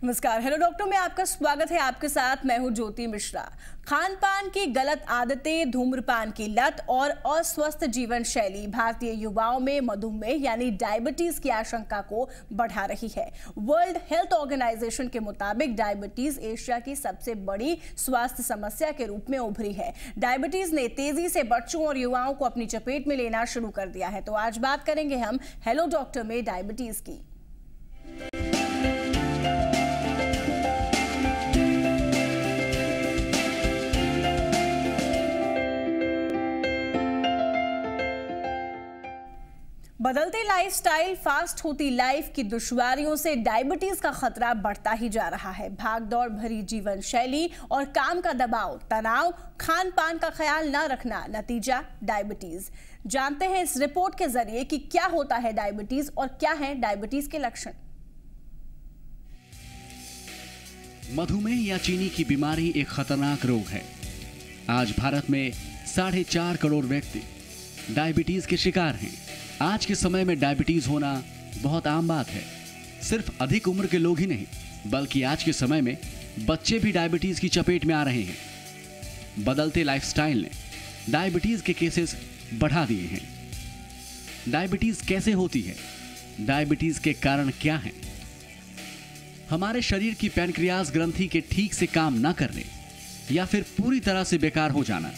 नमस्कार, hello doctor में आपका स्वागत है। आपके साथ मैं हूं ज्योति मिश्रा। खान पान की गलत आदतें, धूम्रपान की लत और अस्वस्थ जीवन शैली भारतीय युवाओं में मधुमेह यानी डायबिटीज की आशंका को बढ़ा रही है। वर्ल्ड हेल्थ ऑर्गेनाइजेशन के मुताबिक डायबिटीज एशिया की सबसे बड़ी स्वास्थ्य समस्या के रूप में उभरी है। डायबिटीज ने तेजी से बच्चों और युवाओं को अपनी चपेट में लेना शुरू कर दिया है। तो आज बात करेंगे हम हेलो डॉक्टर में डायबिटीज की। बदलते लाइफस्टाइल, फास्ट होती लाइफ की दुश्वारियों से डायबिटीज का खतरा बढ़ता ही जा रहा है। भागदौड़ भरी जीवन शैली और काम का दबाव, तनाव, खान पान का ख्याल न रखना, नतीजा डायबिटीज। जानते हैं इस रिपोर्ट के जरिए कि क्या होता है डायबिटीज और क्या है डायबिटीज के लक्षण। मधुमेह या चीनी की बीमारी एक खतरनाक रोग है। आज भारत में 4.5 करोड़ व्यक्ति डायबिटीज के शिकार हैं। आज के समय में डायबिटीज होना बहुत आम बात है। सिर्फ अधिक उम्र के लोग ही नहीं, बल्कि आज के समय में बच्चे भी डायबिटीज की चपेट में आ रहे हैं। बदलते लाइफस्टाइल ने डायबिटीज के केसेस बढ़ा दिए हैं। डायबिटीज कैसे होती है? डायबिटीज के कारण क्या हैं? हमारे शरीर की पैनक्रियाज ग्रंथि के ठीक से काम न करने या फिर पूरी तरह से बेकार हो जाना।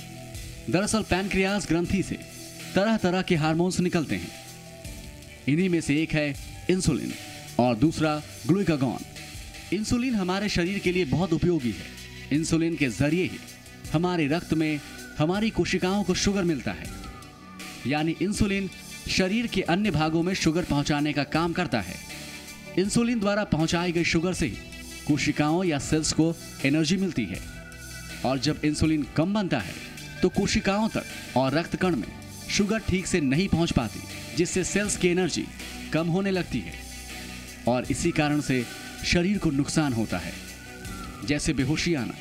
दरअसल पैनक्रियाज ग्रंथि से तरह तरह के हार्मोन्स निकलते हैं। इन्हीं में से एक है इंसुलिन और दूसरा ग्लूकागॉन। इंसुलिन हमारे शरीर के लिए बहुत उपयोगी है। इंसुलिन के जरिए ही हमारे रक्त में हमारी कोशिकाओं को शुगर मिलता है। यानी इंसुलिन शरीर के अन्य भागों में शुगर पहुंचाने का काम करता है। इंसुलिन द्वारा पहुंचाई गई शुगर से ही कोशिकाओं या सेल्स को एनर्जी मिलती है। और जब इंसुलिन कम बनता है तो कोशिकाओं तक और रक्त कण में शुगर ठीक से नहीं पहुंच पाती, जिससे सेल्स की एनर्जी कम होने लगती है और इसी कारण से शरीर को नुकसान होता है, जैसे बेहोशी आना,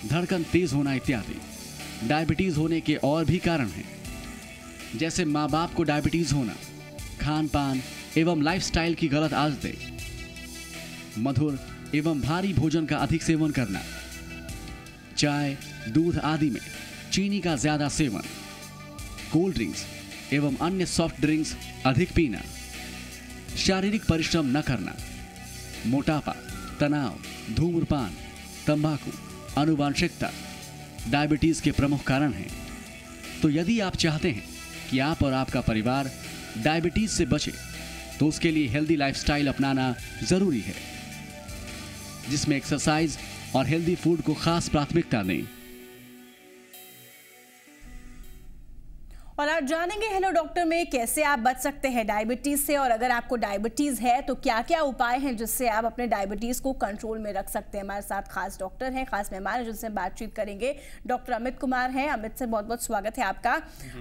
धड़कन तेज होना इत्यादि। डायबिटीज होने के और भी कारण हैं, जैसे माँ बाप को डायबिटीज होना, खान पान एवं लाइफस्टाइल की गलत आदतें, मधुर एवं भारी भोजन का अधिक सेवन करना, चाय, दूध आदि में चीनी का ज्यादा सेवन, कोल्ड ड्रिंक्स एवं अन्य सॉफ्ट ड्रिंक्स अधिक पीना, शारीरिक परिश्रम न करना, मोटापा, तनाव, धूम्रपान, तंबाकू, आनुवंशिकता डायबिटीज के प्रमुख कारण हैं। तो यदि आप चाहते हैं कि आप और आपका परिवार डायबिटीज से बचे, तो उसके लिए हेल्दी लाइफस्टाइल अपनाना जरूरी है, जिसमें एक्सरसाइज और हेल्दी फूड को खास प्राथमिकता दें। और आज जानेंगे हेलो डॉक्टर में कैसे आप बच सकते हैं डायबिटीज से, और अगर आपको डायबिटीज है तो क्या क्या उपाय हैं जिससे आप अपने डायबिटीज को कंट्रोल में रख सकते हैं। हमारे साथ खास डॉक्टर हैं, खास मेहमान हैं जिनसे बातचीत करेंगे। डॉक्टर अमित कुमार हैं। अमित से बहुत बहुत स्वागत है आपका।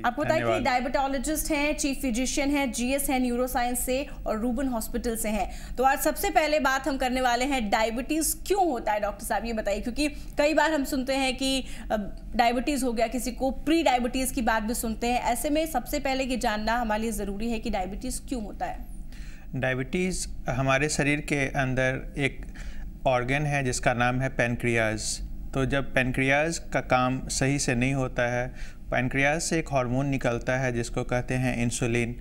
आपको बताइए कि डायबिटोलॉजिस्ट हैं, चीफ फिजिशियन हैं, जीएस हैं न्यूरो साइंस से और रूबन हॉस्पिटल से हैं। तो आज सबसे पहले बात हम करने वाले हैं डायबिटीज क्यों होता है। डॉक्टर साहब ये बताइए, क्योंकि कई बार हम सुनते हैं कि डायबिटीज हो गया, किसी को प्री डायबिटीज की बात भी सुनते हैं। ऐसे में सबसे पहले ये जानना हमारे लिए ज़रूरी है कि डायबिटीज़ क्यों होता है। डायबिटीज़ हमारे शरीर के अंदर एक ऑर्गन है जिसका नाम है पैनक्रियाज। तो जब पैनक्रियाज का काम सही से नहीं होता है, पैनक्रियाज से एक हार्मोन निकलता है जिसको कहते हैं इंसुलिन।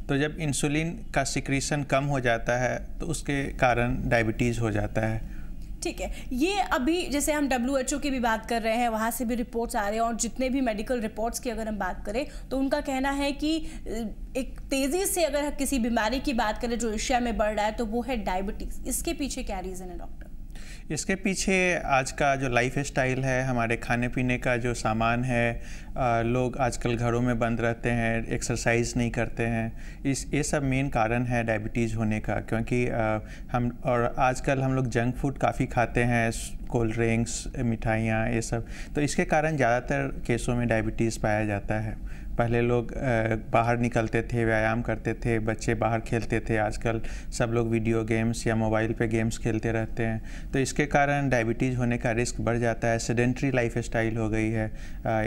तो जब इंसुलिन का सिक्रीशन कम हो जाता है तो उसके कारण डायबिटीज़ हो जाता है। ठीक है, ये अभी जैसे हम WHO की भी बात कर रहे हैं, वहाँ से भी रिपोर्ट्स आ रहे हैं, और जितने भी मेडिकल रिपोर्ट्स की अगर हम बात करें तो उनका कहना है कि एक तेज़ी से अगर किसी बीमारी की बात करें जो एशिया में बढ़ रहा है तो वो है डायबिटीज़। इसके पीछे क्या रीज़न है डॉक्टर? इसके पीछे आज का जो लाइफ स्टाइल है, हमारे खाने पीने का जो सामान है, लोग आजकल घरों में बंद रहते हैं, एक्सरसाइज नहीं करते हैं, ये सब मेन कारण है डायबिटीज़ होने का। क्योंकि हम और आजकल हम लोग जंक फूड काफ़ी खाते हैं, कोल्ड ड्रिंक्स, मिठाइयाँ, ये सब। तो इसके कारण ज़्यादातर केसों में डायबिटीज़ पाया जाता है। पहले लोग बाहर निकलते थे, व्यायाम करते थे, बच्चे बाहर खेलते थे। आजकल सब लोग वीडियो गेम्स या मोबाइल पे गेम्स खेलते रहते हैं, तो इसके कारण डायबिटीज़ होने का रिस्क बढ़ जाता है। सेडेंट्री लाइफ स्टाइल हो गई है।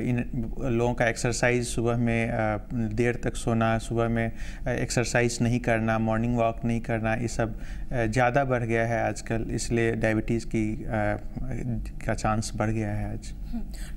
इन लोगों का एक्सरसाइज, सुबह में देर तक सोना, सुबह में एक्सरसाइज नहीं करना, मॉर्निंग वॉक नहीं करना, ये सब ज़्यादा बढ़ गया है आजकल, इसलिए डायबिटीज़ का चांस बढ़ गया है आज।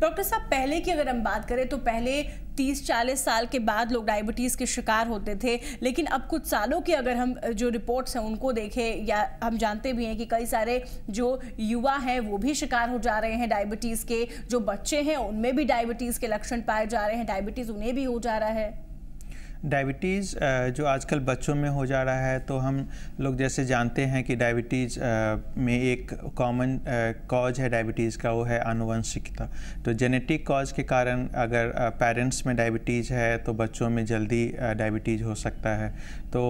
डॉक्टर साहब, पहले की अगर हम बात करें तो पहले 30-40 साल के बाद लोग डायबिटीज़ के शिकार होते थे, लेकिन अब कुछ सालों की अगर हम जो रिपोर्ट्स हैं उनको देखें, या हम जानते भी हैं कि कई सारे जो युवा हैं वो भी शिकार हो जा रहे हैं डायबिटीज़ के, जो बच्चे हैं उनमें भी डायबिटीज़ के लक्षण पाए जा रहे हैं, डायबिटीज़ उन्हें भी हो जा रहा है। डायबिटीज़ जो आजकल बच्चों में हो जा रहा है, तो हम लोग जैसे जानते हैं कि डायबिटीज़ में एक कॉमन कॉज है डायबिटीज़ का, वो है आनुवंशिकता। तो जेनेटिक कॉज के कारण अगर पेरेंट्स में डायबिटीज़ है तो बच्चों में जल्दी डायबिटीज़ हो सकता है। तो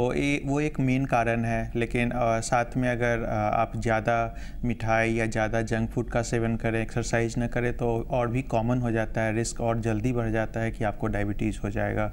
वो एक मेन कारण है। लेकिन साथ में अगर आप ज़्यादा मिठाई या ज़्यादा जंक फूड का सेवन करें, एक्सरसाइज न करें, तो और भी कॉमन हो जाता है, रिस्क और जल्दी बढ़ जाता है कि आपको डायबिटीज़ हो जाएगा।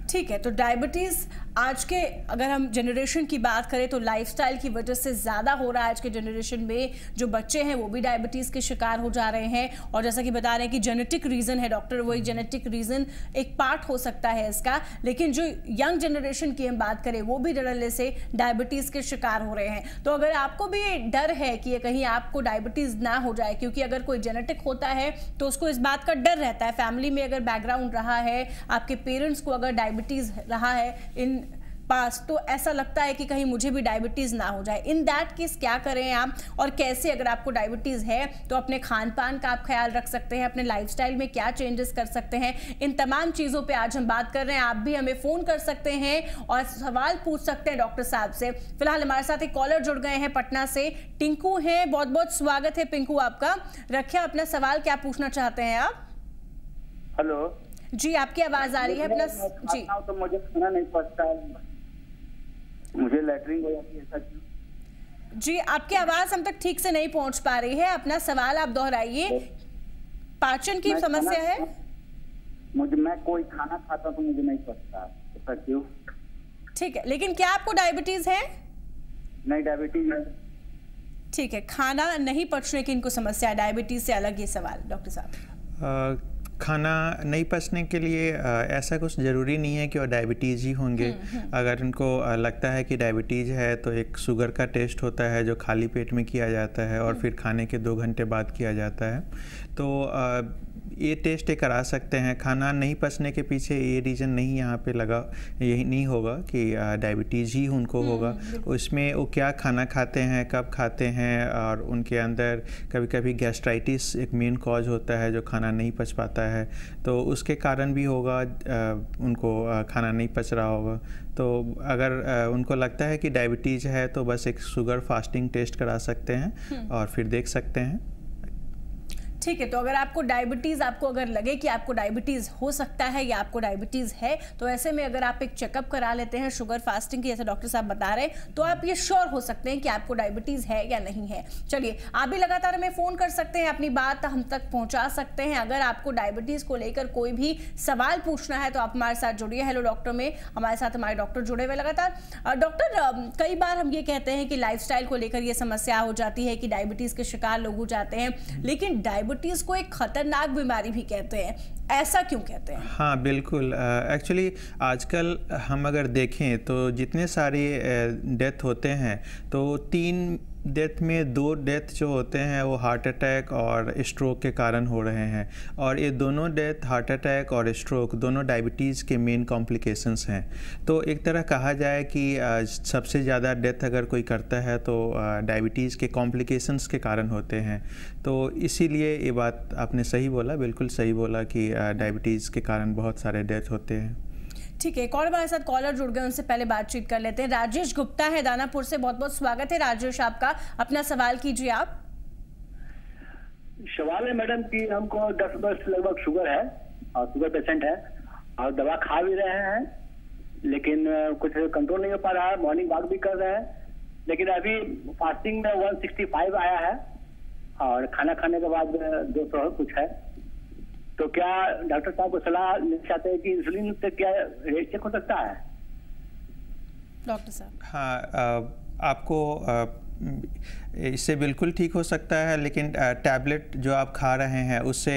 ठीक है, तो डायबिटीज़ आज के अगर हम जनरेशन की बात करें तो लाइफस्टाइल की वजह से ज़्यादा हो रहा है। आज के जनरेशन में जो बच्चे हैं वो भी डायबिटीज़ के शिकार हो जा रहे हैं, और जैसा कि बता रहे हैं कि जेनेटिक रीज़न है डॉक्टर, वो एक जेनेटिक रीज़न एक पार्ट हो सकता है इसका। लेकिन जो यंग जनरेशन की हम बात करें वो भी डरने से डायबिटीज़ के शिकार हो रहे हैं। तो अगर आपको भी डर है कि कहीं आपको डायबिटीज़ ना हो जाए, क्योंकि अगर कोई जेनेटिक होता है तो उसको इस बात का डर रहता है, फैमिली में अगर बैकग्राउंड रहा है, आपके पेरेंट्स को अगर डायबिटीज़ रहा है इन पास, तो ऐसा लगता है कि कहीं मुझे भी डायबिटीज़ ना हो जाए। इन दैट केस क्या करें आप, और कैसे अगर आपको डायबिटीज़ है तो अपने खान पान का आप ख्याल रख सकते हैं, अपने लाइफस्टाइल में क्या चेंजेस कर सकते हैं, इन तमाम चीज़ों पे आज हम बात कर रहे हैं। आप भी हमें फ़ोन कर सकते हैं और सवाल पूछ सकते हैं डॉक्टर साहब से। फिलहाल हमारे साथ एक कॉलर जुड़ गए हैं पटना से, टिंकू हैं। बहुत बहुत स्वागत है पिंकू आपका। रखिए अपना सवाल, क्या पूछना चाहते हैं आप? हेलो जी, आपकी आवाज़ आ रही है अपना। जी, तो मुझे खाना नहीं पचता, मुझे लैट्रिन हो जाती है, ऐसा क्यों? जी, आपकी आवाज़ हम तक ठीक से नहीं पहुंच पा रही है, अपना सवाल आप दोहराइए। पाचन की समस्या है? मैं कोई खाना खाता तो मुझे नहीं पचता, ऐसा क्यों? ठीक है, लेकिन क्या आपको डायबिटीज़ है? नहीं, डायबिटीज है। ठीक है, खाना नहीं पचने की इनको समस्या है, डायबिटीज़ से अलग ये सवाल डॉक्टर साहब। खाना नहीं पचने के लिए ऐसा कुछ ज़रूरी नहीं है कि वो डायबिटीज़ ही होंगे। अगर उनको लगता है कि डायबिटीज़ है तो एक शुगर का टेस्ट होता है जो खाली पेट में किया जाता है और फिर खाने के 2 घंटे बाद किया जाता है। तो ये टेस्ट करा सकते हैं। खाना नहीं पचने के पीछे ये रीज़न नहीं यहाँ पे लगा, यही नहीं होगा कि डायबिटीज़ ही उनको होगा। उसमें वो क्या खाना खाते हैं, कब खाते हैं, और उनके अंदर कभी कभी गैस्ट्राइटिस एक मेन कॉज होता है जो खाना नहीं पच पाता है, तो उसके कारण भी होगा उनको खाना नहीं पच रहा होगा। तो अगर उनको लगता है कि डायबिटीज़ है तो बस एक शुगर फास्टिंग टेस्ट करा सकते हैं और फिर देख सकते हैं। ठीक है, तो अगर आपको डायबिटीज़, आपको अगर लगे कि आपको डायबिटीज़ हो सकता है या आपको डायबिटीज़ है, तो ऐसे में अगर आप एक चेकअप करा लेते हैं शुगर फास्टिंग की, जैसे डॉक्टर साहब बता रहे हैं, तो आप ये श्योर हो सकते हैं कि आपको डायबिटीज़ है या नहीं है। चलिए, आप भी लगातार हमें फ़ोन कर सकते हैं, अपनी बात हम तक पहुँचा सकते हैं। अगर आपको डायबिटीज़ को लेकर कोई भी सवाल पूछना है तो आप हमारे साथ जुड़िए। हेलो डॉक्टर में हमारे साथ हमारे डॉक्टर जुड़े हुए लगातार। डॉक्टर, कई बार हम ये कहते हैं कि लाइफस्टाइल को लेकर ये समस्या हो जाती है कि डायबिटीज़ के शिकार लोग हो जाते हैं, लेकिन डायबिटीज़ को एक खतरनाक बीमारी भी कहते हैं, ऐसा क्यों कहते हैं? हाँ बिल्कुल, एक्चुअली आजकल हम अगर देखें तो जितने सारे डेथ होते हैं तो 3 डेथ में 2 डेथ जो होते हैं वो हार्ट अटैक और स्ट्रोक के कारण हो रहे हैं, और ये दोनों डेथ, हार्ट अटैक और स्ट्रोक, दोनों डायबिटीज़ के मेन कॉम्प्लिकेशंस हैं। तो एक तरह कहा जाए कि सबसे ज़्यादा डेथ अगर कोई करता है तो डायबिटीज़ के कॉम्प्लिकेशंस के कारण होते हैं। तो इसीलिए ये बात आपने सही बोला, बिल्कुल सही बोला कि डायबिटीज़ के कारण बहुत सारे डेथ होते हैं। ठीक है, एक और हमारे साथ कॉलर जुड़ गए, उनसे पहले बातचीत कर लेते हैं। राजेश गुप्ता है दानापुर से, बहुत बहुत स्वागत है राजेश आपका। अपना सवाल कीजिए आप। सवाल है मैडम कि हमको 10 वर्ष लगभग शुगर है और शुगर पेशेंट है और दवा खा भी रहे हैं, लेकिन कुछ कंट्रोल नहीं हो पा रहा है। मॉर्निंग वॉक भी कर रहे हैं, लेकिन अभी फास्टिंग में 165 आया है और खाना खाने के बाद 200 कुछ है। तो क्या डॉक्टर साहब को सलाह लेना चाहते हैं कि इंसुलिन से क्या रेट चेक हो सकता है? डॉक्टर साहब हाँ, आपको इससे बिल्कुल ठीक हो सकता है, लेकिन टैबलेट जो आप खा रहे हैं उससे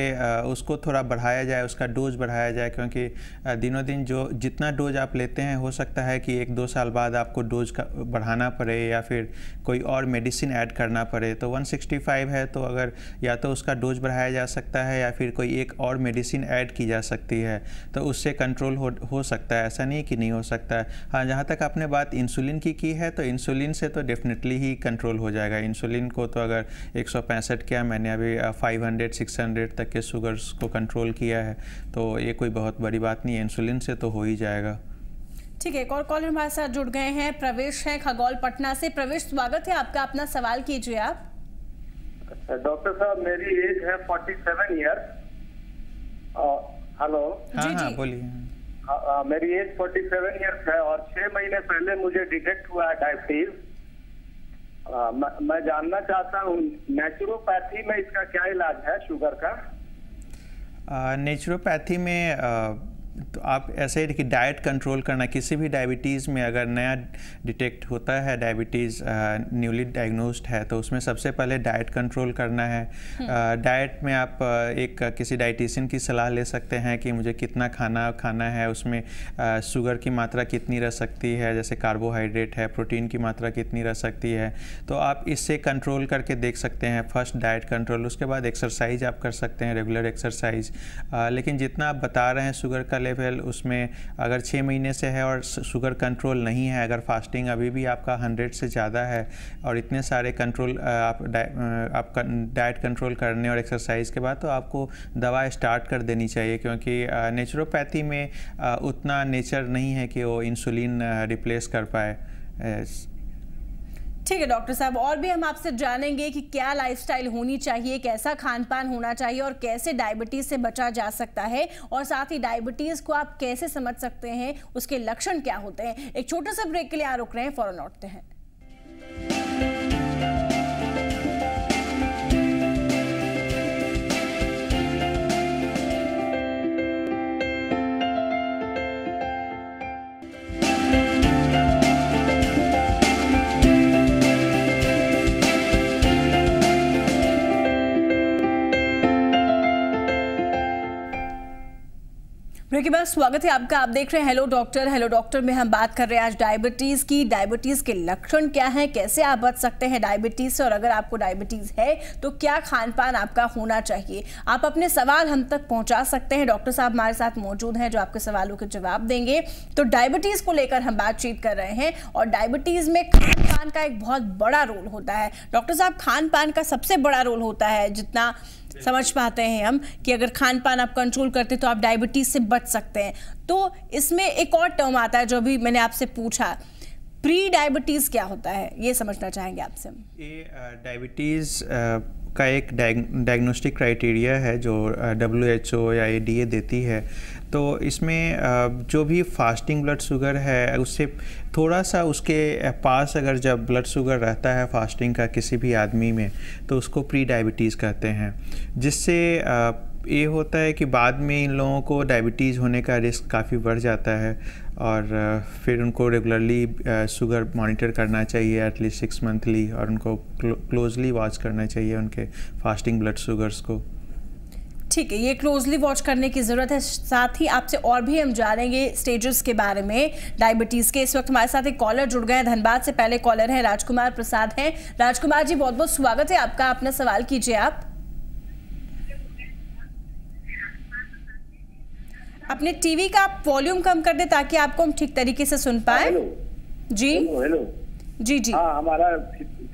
उसको थोड़ा बढ़ाया जाए, उसका डोज बढ़ाया जाए, क्योंकि दिनों दिन जो जितना डोज आप लेते हैं हो सकता है कि 1-2 साल बाद आपको डोज का बढ़ाना पड़े या फिर कोई और मेडिसिन ऐड करना पड़े। तो 165 है तो अगर या तो उसका डोज बढ़ाया जा सकता है या फिर कोई एक और मेडिसिन ऐड की जा सकती है, तो उससे कंट्रोल हो सकता है, ऐसा नहीं कि नहीं हो सकता है। हाँ, जहाँ तक आपने बात इंसुलिन की है तो इंसुलिन से तो डेफिनेटली ही कंट्रोल हो जाएगा। इंसुलिन को तो अगर 165 किया, मैंने अभी 500-600 तक के शुगर्स को कंट्रोल किया है, तो ये कोई बहुत बड़ी बात नहीं है, इंसुलिन से तो हो ही जाएगा। ठीक है, एक और कॉलर हमारे साथ जुड़ गए हैं, प्रवेश हैं खगौल पटना से। प्रवेश, स्वागत है आपका, अपना सवाल कीजिए आप। डॉक्टर साहब, मेरी एज है 47 ईयर। हेलो। हाँ, बोलिए। मेरी एज 47 ईयर्स है और 6 महीने पहले मुझे डिटेक्ट हुआ है डायबिटीज। मैं जानना चाहता हूँ नेचुरोपैथी में इसका क्या इलाज है शुगर का? नेचुरोपैथी में तो आप ऐसे ही देखिए, डाइट कंट्रोल करना, किसी भी डायबिटीज़ में अगर नया डिटेक्ट होता है, डायबिटीज़ न्यूली डायग्नोस्ड है, तो उसमें सबसे पहले डाइट कंट्रोल करना है। डाइट में आप एक किसी डाइटिशियन की सलाह ले सकते हैं कि मुझे कितना खाना है, उसमें शुगर की मात्रा कितनी रह सकती है, जैसे कार्बोहाइड्रेट है, प्रोटीन की मात्रा कितनी रह सकती है, तो आप इससे कंट्रोल करके देख सकते हैं। फर्स्ट डाइट कंट्रोल, उसके बाद एक्सरसाइज आप कर सकते हैं, रेगुलर एक्सरसाइज। लेकिन जितना आप बता रहे हैं शुगर का लेवल, उसमें अगर 6 महीने से है और शुगर कंट्रोल नहीं है, अगर फास्टिंग अभी भी आपका 100 से ज़्यादा है और इतने सारे कंट्रोल आपका डाइट कंट्रोल करने और एक्सरसाइज के बाद, तो आपको दवा स्टार्ट कर देनी चाहिए, क्योंकि नेचुरोपैथी में उतना नेचर नहीं है कि वो इंसुलिन रिप्लेस कर पाए। ठीक है डॉक्टर साहब, और भी हम आपसे जानेंगे कि क्या लाइफस्टाइल होनी चाहिए, कैसा खान पान होना चाहिए और कैसे डायबिटीज से बचा जा सकता है, और साथ ही डायबिटीज को आप कैसे समझ सकते हैं, उसके लक्षण क्या होते हैं। एक छोटा सा ब्रेक के लिए यहाँ रुक रहे हैं, फौरन लौटते हैं। ब्रेक के बाद स्वागत है आपका। आप देख रहे हैं हेलो डॉक्टर। हेलो डॉक्टर में हम बात कर रहे हैं आज डायबिटीज की। डायबिटीज के लक्षण क्या हैं, कैसे आप बच सकते हैं डायबिटीज से, और अगर आपको डायबिटीज है तो क्या खान पान आपका होना चाहिए। आप अपने सवाल हम तक पहुंचा सकते हैं, डॉक्टर साहब हमारे साथ मौजूद हैं जो आपके सवालों के जवाब देंगे। तो डायबिटीज को लेकर हम बातचीत कर रहे हैं, और डायबिटीज में खान पान का एक बहुत बड़ा रोल होता है। डॉक्टर साहब, खान पान का सबसे बड़ा रोल होता है, जितना समझ पाते हैं हम, कि अगर खान पान आप कंट्रोल करते तो आप डायबिटीज से बच सकते हैं। तो इसमें एक और टर्म आता है जो अभी मैंने आपसे पूछा, प्री डायबिटीज क्या होता है, ये समझना चाहेंगे आपसे। ये डायबिटीज़ का एक डायग्नोस्टिक क्राइटेरिया है जो WHO या ADA देती है। तो इसमें जो भी फास्टिंग ब्लड शुगर है, उससे थोड़ा सा उसके पास अगर जब ब्लड शुगर रहता है फास्टिंग का किसी भी आदमी में, तो उसको प्री डायबिटीज़ कहते हैं। जिससे ये होता है कि बाद में इन लोगों को डायबिटीज़ होने का रिस्क काफ़ी बढ़ जाता है, और फिर उनको रेगुलरली शुगर मॉनिटर करना चाहिए एटलीस्ट 6 मंथली, और उनको क्लोजली वॉच करना चाहिए उनके फास्टिंग ब्लड शुगर्स को। ठीक है, ये क्लोजली वॉच करने की ज़रूरत है। साथ ही आपसे और भी हम जानेंगे स्टेजेस के बारे में डायबिटीज़ के। इस वक्त हमारे साथ एक कॉलर जुड़ गए हैं धनबाद से। पहले कॉलर हैं राजकुमार प्रसाद हैं। राजकुमार जी, बहुत बहुत स्वागत है आपका, अपना सवाल कीजिए आप। अपने टीवी का आप वॉल्यूम कम कर दे ताकि आपको हम ठीक तरीके से सुन पाए। जी हेलो। जी जी। हाँ, हमारा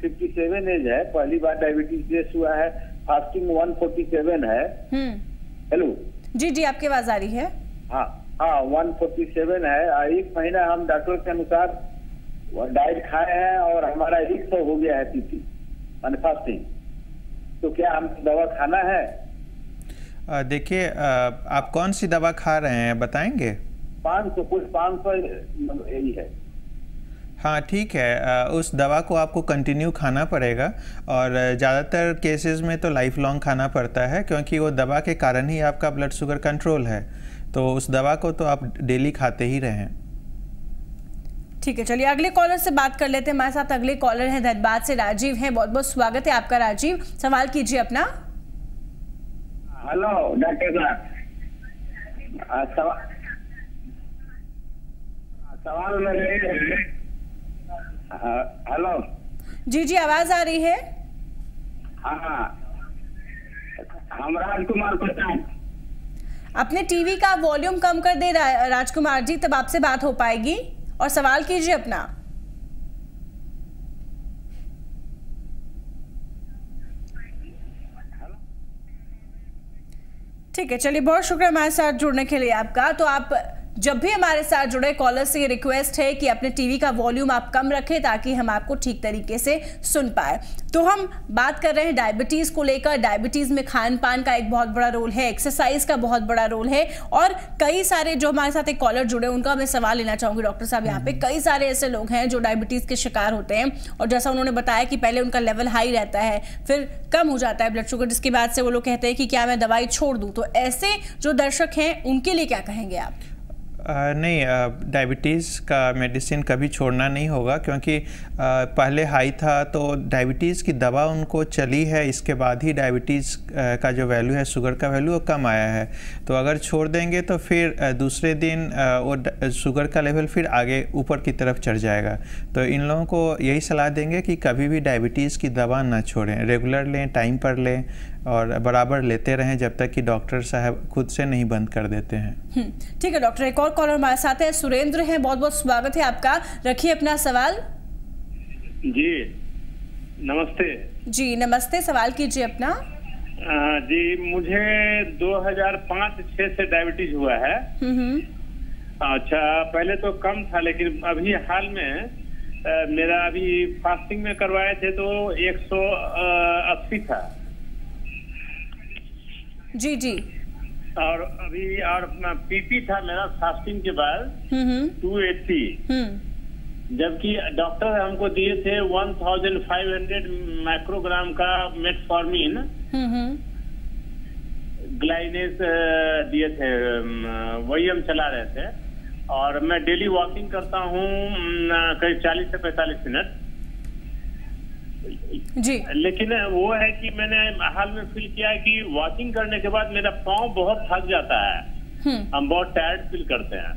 57 एज है, पहली बार डायबिटीज टेस्ट हुआ है, फास्टिंग 147 है। हेलो। जी जी, आपकी आवाज आ रही है। हाँ हाँ, 147 है। 1 महीना हम डॉक्टर के अनुसार डाइट खाए हैं और हमारा 100 हो गया है PP माने फास्टिंग। तो क्या हम दवा खाना है? देखिए, आप कौन सी दवा खा रहे हैं बताएंगे? 500 यही है। हाँ ठीक है, उस दवा को आपको कंटिन्यू खाना पड़ेगा और ज़्यादातर केसेस में तो लाइफ लॉन्ग खाना पड़ता है, क्योंकि वो दवा के कारण ही आपका ब्लड शुगर कंट्रोल है। तो उस दवा को तो आप डेली खाते ही रहें। ठीक है, चलिए अगले कॉलर से बात कर लेते हैं। हमारे साथ अगले कॉलर हैं धनबाद से राजीव हैं। बहुत बहुत स्वागत है आपका राजीव, सवाल कीजिए अपना। हेलो डॉक्टर साहब, सवाल मेरे, हेलो जी जी आवाज आ रही है। हाँ, हम राजकुमार प्रसाद। अपने टीवी का वॉल्यूम कम कर दे राजकुमार जी, तब आपसे बात हो पाएगी, और सवाल कीजिए अपना। ठीक है, चलिए बहुत शुक्रिया हमारे साथ जुड़ने के लिए आपका। तो आप जब भी हमारे साथ जुड़े, कॉलर से ये रिक्वेस्ट है कि अपने टीवी का वॉल्यूम आप कम रखें ताकि हम आपको ठीक तरीके से सुन पाए। तो हम बात कर रहे हैं डायबिटीज़ को लेकर। डायबिटीज़ में खान पान का एक बहुत बड़ा रोल है, एक्सरसाइज का बहुत बड़ा रोल है, और कई सारे जो हमारे साथ एक कॉलर जुड़े उनका मैं सवाल लेना चाहूँगी डॉक्टर साहब। यहाँ पे कई सारे ऐसे लोग हैं जो डायबिटीज़ के शिकार होते हैं, और जैसा उन्होंने बताया कि पहले उनका लेवल हाई रहता है, फिर कम हो जाता है ब्लड शुगर, जिसके बाद से वो लोग कहते हैं कि क्या मैं दवाई छोड़ दूँ। तो ऐसे जो दर्शक हैं उनके लिए क्या कहेंगे आप? नहीं, डायबिटीज़ का मेडिसिन कभी छोड़ना नहीं होगा, क्योंकि पहले हाई था तो डायबिटीज़ की दवा उनको चली है, इसके बाद ही डायबिटीज़ का जो वैल्यू है, शुगर का वैल्यू, वो कम आया है। तो अगर छोड़ देंगे तो फिर दूसरे दिन वो शुगर का लेवल फिर आगे ऊपर की तरफ चढ़ जाएगा। तो इन लोगों को यही सलाह देंगे कि कभी भी डायबिटीज़ की दवा ना छोड़ें, रेगुलर लें, टाइम पर लें और बराबर लेते रहें जब तक कि डॉक्टर साहब खुद से नहीं बंद कर देते हैं। ठीक है डॉक्टर, एक और कॉलर हमारे साथ है, सुरेंद्र हैं। बहुत बहुत स्वागत है आपका, रखिए अपना सवाल। जी नमस्ते। जी नमस्ते, सवाल कीजिए अपना। जी मुझे 2005-6 से डायबिटीज हुआ है। अच्छा, पहले तो कम था, लेकिन अभी हाल में मेरा अभी फास्टिंग में करवाए थे तो 180 था। जी जी। और अभी और पीपी था मेरा फास्टिंग के बाद 280, जबकि डॉक्टर हमको दिए थे 1500 माइक्रोग्राम का मेटफॉर्मिन ग्लाइनेस दिए थे, वही हम चला रहे थे। और मैं डेली वॉकिंग करता हूँ करीब 40 से 45 मिनट जी। लेकिन वो है कि मैंने हाल में फील किया है कि वॉकिंग करने के बाद मेरा पाँव बहुत थक जाता है, हम बहुत टायर्ड फील करते हैं।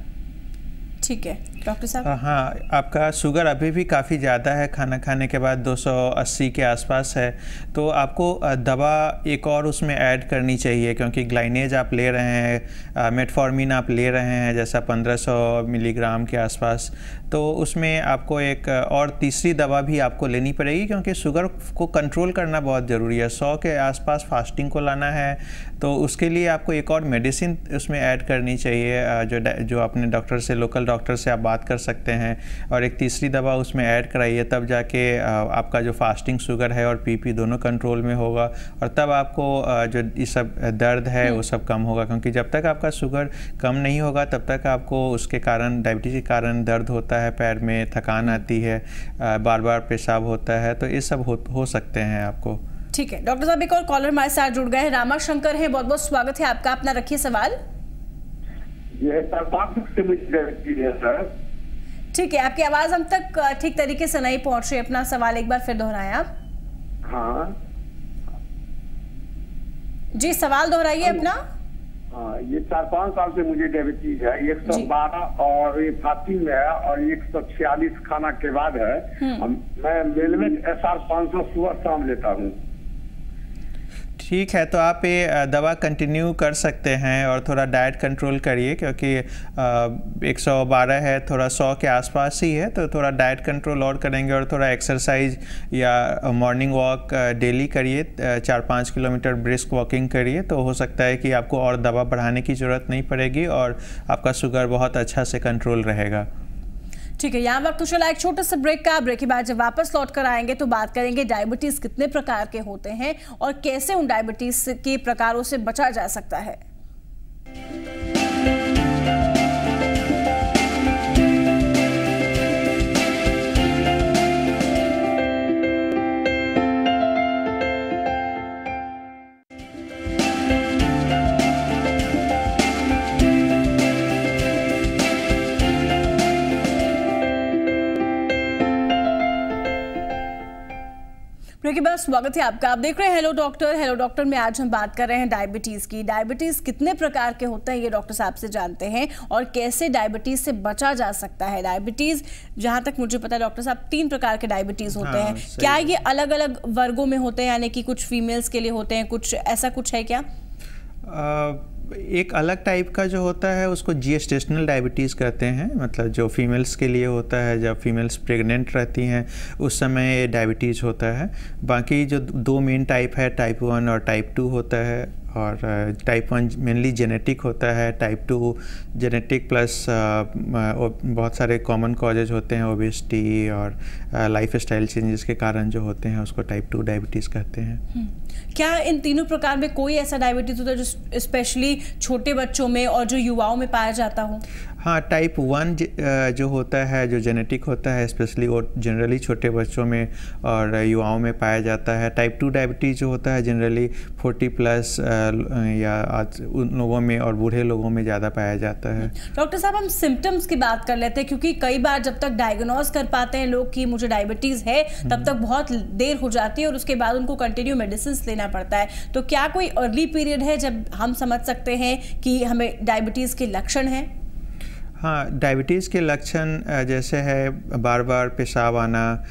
ठीक है डॉक्टर साहब। हाँ, आपका शुगर अभी भी काफ़ी ज़्यादा है, खाना खाने के बाद 280 के आसपास है, तो आपको दवा एक और उसमें ऐड करनी चाहिए, क्योंकि ग्लाइनेज आप ले रहे हैं, मेटफॉर्मिन आप ले रहे हैं जैसा 1500 मिलीग्राम के आसपास, तो उसमें आपको एक और तीसरी दवा भी आपको लेनी पड़ेगी, क्योंकि शुगर को कंट्रोल करना बहुत ज़रूरी है। 100 के आसपास फास्टिंग को लाना है, तो उसके लिए आपको एक और मेडिसिन उसमें ऐड करनी चाहिए, जो अपने डॉक्टर से, लोकल डॉक्टर से आप बात कर सकते हैं, और एक तीसरी दवा उसमें ऐड कराइए, तब जाके आपका जो फास्टिंग शुगर है और पीपी दोनों कंट्रोल में होगा, और तब आपको जो ये सब दर्द है वो सब कम होगा। क्योंकि जब तक आपका शुगर कम नहीं होगा तब तक आपको उसके कारण, डायबिटीज़ के कारण दर्द होता है, पैर में थकान आती है, बार बार पेशाब होता है, तो ये सब हो सकते हैं आपको। ठीक है डॉक्टर साहब, एक और कॉलर हमारे साथ जुड़ गए हैं, रामा शंकर है। बहुत बहुत स्वागत है आपका, अपना रखिए सवाल। सर ठीक है, आपकी आवाज हम तक ठीक तरीके से नहीं पहुंच रही, अपना सवाल एक बार फिर दोहराएं आप। हाँ जी, सवाल दोहराइए अपना। हाँ, ये 4-5 साल से मुझे डायबिटीज है, 112 और ये फास्टिंग में है, और 146 खाना के बाद है। मैं मेलमेट SR 500 सुबह शाम लेता हूँ। ठीक है, तो आप ये दवा कंटिन्यू कर सकते हैं और थोड़ा डाइट कंट्रोल करिए, क्योंकि 112 है, थोड़ा 100 के आसपास ही है, तो थोड़ा डाइट कंट्रोल और करेंगे, और थोड़ा एक्सरसाइज या मॉर्निंग वॉक डेली करिए, 4-5 किलोमीटर ब्रिस्क वॉकिंग करिए, तो हो सकता है कि आपको और दवा बढ़ाने की ज़रूरत नहीं पड़ेगी और आपका शुगर बहुत अच्छा से कंट्रोल रहेगा। ठीक है, यहाँ वक्त तो चला एक छोटे से ब्रेक का। ब्रेक के बाद जब वापस लौट कर आएंगे तो बात करेंगे डायबिटीज कितने प्रकार के होते हैं और कैसे उन डायबिटीज के प्रकारों से बचा जा सकता है। ब्रेक के बाद स्वागत है आपका। आप देख रहे हैं हेलो डॉक्टर। हेलो डॉक्टर में आज हम बात कर रहे हैं डायबिटीज की। डायबिटीज कितने प्रकार के होते हैं ये डॉक्टर साहब से जानते हैं, और कैसे डायबिटीज से बचा जा सकता है। डायबिटीज जहां तक मुझे पता है डॉक्टर साहब 3 प्रकार के डायबिटीज होते हैं। क्या ये अलग अलग वर्गों में होते हैं, यानी कि कुछ फीमेल्स के लिए होते हैं, कुछ ऐसा कुछ है क्या? एक अलग टाइप का जो होता है उसको जेस्टेशनल डायबिटीज़ कहते हैं, मतलब जो फीमेल्स के लिए होता है, जब फीमेल्स प्रेग्नेंट रहती हैं उस समय ये डायबिटीज़ होता है। बाकी जो 2 मेन टाइप है, टाइप 1 और टाइप 2 होता है। और टाइप 1 मेनली जेनेटिक होता है, टाइप 2 जेनेटिक प्लस बहुत सारे कॉमन कॉजेज होते हैं, ओबेसिटी और लाइफस्टाइल चेंजेस के कारण जो होते हैं उसको टाइप 2 डायबिटीज़ कहते हैं। क्या इन तीनों प्रकार में कोई ऐसा डायबिटीज होता है जो स्पेशली छोटे बच्चों में और जो युवाओं में पाया जाता हो? हाँ, टाइप 1 जो होता है, जो जेनेटिक होता है स्पेशली, और जनरली छोटे बच्चों में और युवाओं में पाया जाता है। टाइप 2 डायबिटीज़ जो होता है जनरली 40 प्लस या आज उन लोगों में और बूढ़े लोगों में ज़्यादा पाया जाता है। डॉक्टर साहब, हम सिम्टम्स की बात कर लेते हैं, क्योंकि कई बार जब तक डायग्नोज कर पाते हैं लोग कि मुझे डायबिटीज़ है तब तक बहुत देर हो जाती है और उसके बाद उनको कंटिन्यू मेडिसिन लेना पड़ता है। तो क्या कोई अर्ली पीरियड है जब हम समझ सकते हैं कि हमें डायबिटीज़ के लक्षण हैं? हाँ, डायबिटीज़ के लक्षण जैसे है बार बार पेशाब आना,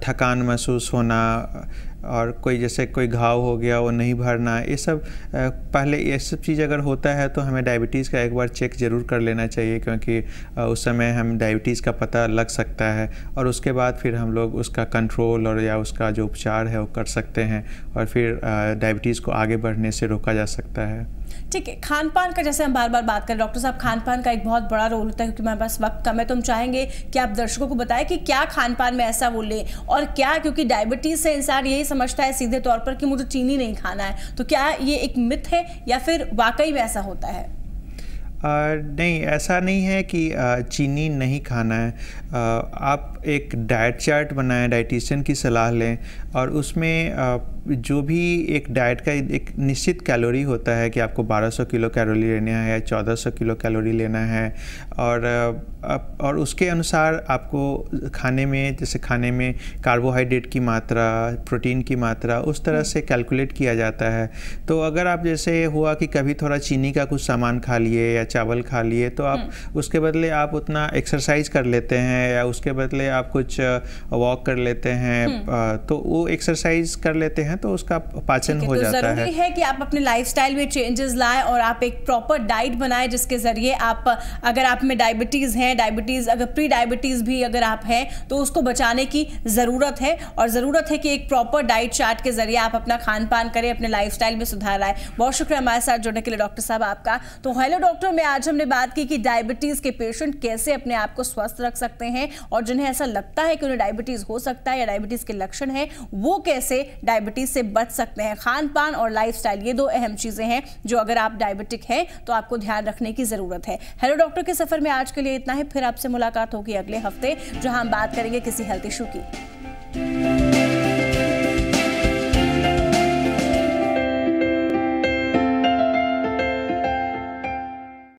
थकान महसूस होना, और कोई जैसे कोई घाव हो गया वो नहीं भरना, ये सब पहले ये सब चीज़ अगर होता है तो हमें डायबिटीज़ का एक बार चेक ज़रूर कर लेना चाहिए, क्योंकि उस समय हम डायबिटीज़ का पता लग सकता है और उसके बाद फिर हम लोग उसका कंट्रोल और या उसका जो उपचार है वो कर सकते हैं और फिर डायबिटीज़ को आगे बढ़ने से रोका जा सकता है। ठीक है, खान पान का जैसे हम बार बार बात करें डॉक्टर साहब, खान पान का एक बहुत बड़ा रोल होता है, क्योंकि हमारे पास वक्त कम है, तो हम चाहेंगे कि आप दर्शकों को बताएं कि क्या खान पान में ऐसा वो लें और क्या, क्योंकि डायबिटीज से इंसान यही समझता है सीधे तौर पर कि मुझे चीनी नहीं खाना है, तो क्या ये एक मिथ है या फिर वाकई में ऐसा होता है? नहीं, ऐसा नहीं है कि चीनी नहीं खाना है। आप एक डाइट चार्ट बनाएं, डाइटिशियन की सलाह लें और उसमें जो भी एक डाइट का एक निश्चित कैलोरी होता है कि आपको 1200 किलो कैलोरी लेना है या 1400 किलो कैलोरी लेना है, और उसके अनुसार आपको खाने में, जैसे खाने में कार्बोहाइड्रेट की मात्रा, प्रोटीन की मात्रा, उस तरह से कैलकुलेट किया जाता है। तो अगर आप जैसे हुआ कि कभी थोड़ा चीनी का कुछ सामान खा लिए या चावल खा लिए, तो आप उसके बदले आप उतना एक्सरसाइज कर लेते हैं या उसके बदले आप कुछ वॉक कर लेते हैं, तो वो एक्सरसाइज कर लेते हैं तो उसका पाचन हो जाता है। जरूरी है कि आप अपने लाइफस्टाइल में चेंजेस लाएं और आप एक प्रॉपर डाइट बनाएं जिसके जरिए आप, अगर आप में डायबिटीज है, डायबिटीज अगर प्री डायबिटीज भी अगर आप हैं तो उसको बचाने की जरूरत है, और जरूरत है कि एक प्रॉपर डाइट चार्ट के जरिए आप अपना खान पान करें, अपने लाइफस्टाइल में सुधार लाएं। बहुत शुक्रिया हमारे साथ जुड़ने के लिए डॉक्टर साहब आपका। तो हेलो डॉक्टर में आज हमने बात की कि डायबिटीज के पेशेंट कैसे अपने आप को स्वस्थ रख सकते हैं, और जिन्हें ऐसा लगता है कि उन्हें डायबिटीज हो सकता है या डायबिटीज के लक्षण है, वो कैसे डायबिटीज से बच सकते हैं। खान पान और लाइफस्टाइल, ये 2 अहम चीजें हैं जो अगर आप डायबिटिक हैं तो आपको ध्यान रखने की जरूरत है। हेलो डॉक्टर के सफर में आज के लिए इतना ही, फिर आपसे मुलाकात होगी अगले हफ्ते, जहां हम बात करेंगे किसी हेल्थ इशू की।